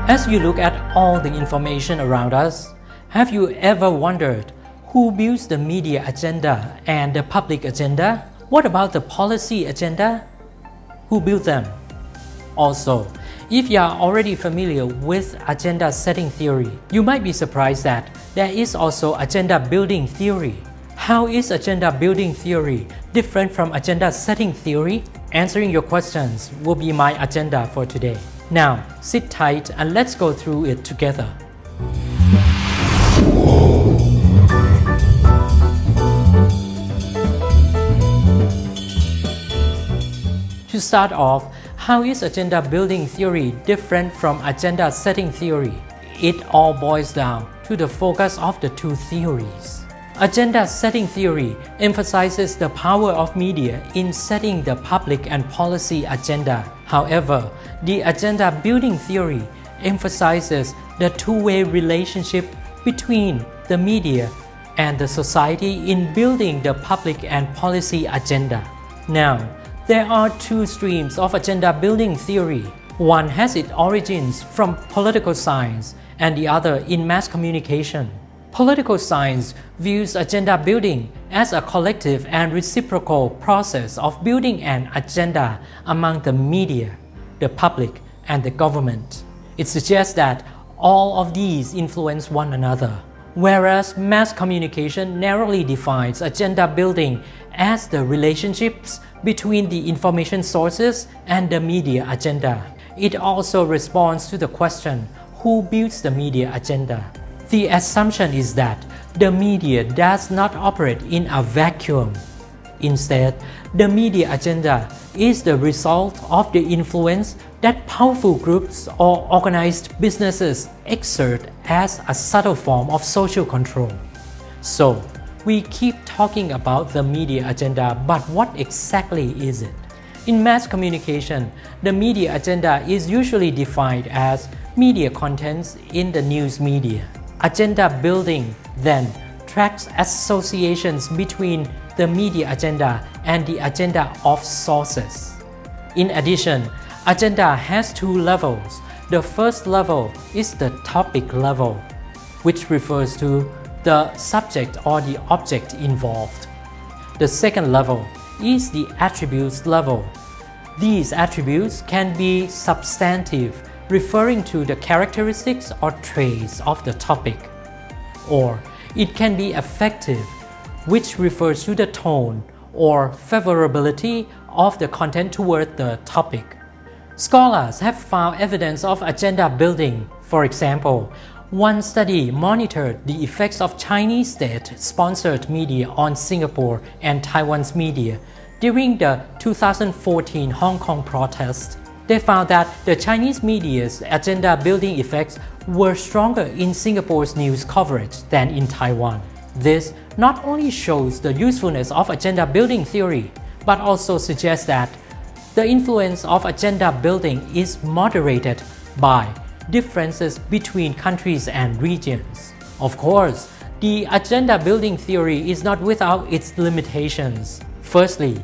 As you look at all the information around us, have you ever wondered who builds the media agenda and the public agenda? What about the policy agenda? Who built them? Also, if you are already familiar with agenda setting theory, you might be surprised that there is also agenda building theory. How is agenda building theory different from agenda setting theory? Answering your questions will be my agenda for today. Now, sit tight and let's go through it together. To start off, how is agenda building theory different from agenda setting theory? It all boils down to the focus of the two theories. Agenda setting theory emphasizes the power of media in setting the public and policy agenda. However, the agenda building theory emphasizes the two-way relationship between the media and the society in building the public and policy agenda. Now, there are two streams of agenda building theory. One has its origins from political science and the other in mass communication. Political science views agenda building as a collective and reciprocal process of building an agenda among the media, the public, and the government. It suggests that all of these influence one another, whereas mass communication narrowly defines agenda building as the relationships between the information sources and the media agenda. It also responds to the question, who builds the media agenda? The assumption is that the media does not operate in a vacuum. Instead, the media agenda is the result of the influence that powerful groups or organized businesses exert as a subtle form of social control. So, we keep talking about the media agenda, but what exactly is it? In mass communication, the media agenda is usually defined as media contents in the news media. Agenda building then tracks associations between the media agenda and the agenda of sources. In addition, agenda has two levels. The first level is the topic level, which refers to the subject or the object involved. The second level is the attributes level. These attributes can be substantive, referring to the characteristics or traits of the topic, or it can be affective, which refers to the tone or favorability of the content toward the topic. Scholars have found evidence of agenda building. For example, one study monitored the effects of Chinese state-sponsored media on Singapore and Taiwan's media during the 2014 Hong Kong protests. They found that the Chinese media's agenda-building effects were stronger in Singapore's news coverage than in Taiwan. This not only shows the usefulness of agenda-building theory, but also suggests that the influence of agenda-building is moderated by differences between countries and regions. Of course, the agenda-building theory is not without its limitations. Firstly,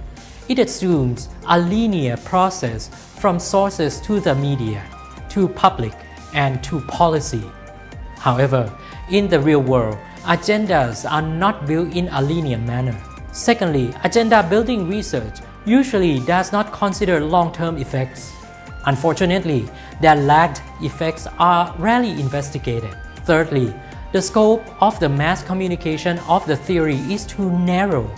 it assumes a linear process from sources to the media, to public, and to policy. However, in the real world, agendas are not built in a linear manner. Secondly, agenda-building research usually does not consider long-term effects. Unfortunately, their lagged effects are rarely investigated. Thirdly, the scope of the mass communication of the theory is too narrow.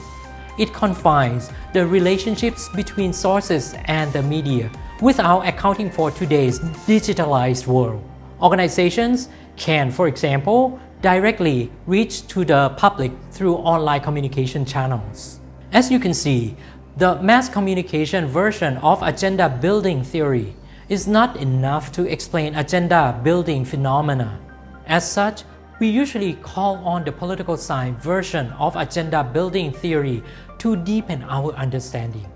It confines the relationships between sources and the media without accounting for today's digitalized world. Organizations can, for example, directly reach to the public through online communication channels. As you can see, the mass communication version of agenda building theory is not enough to explain agenda building phenomena. As such, we usually call on the political science version of agenda building theory to deepen our understanding.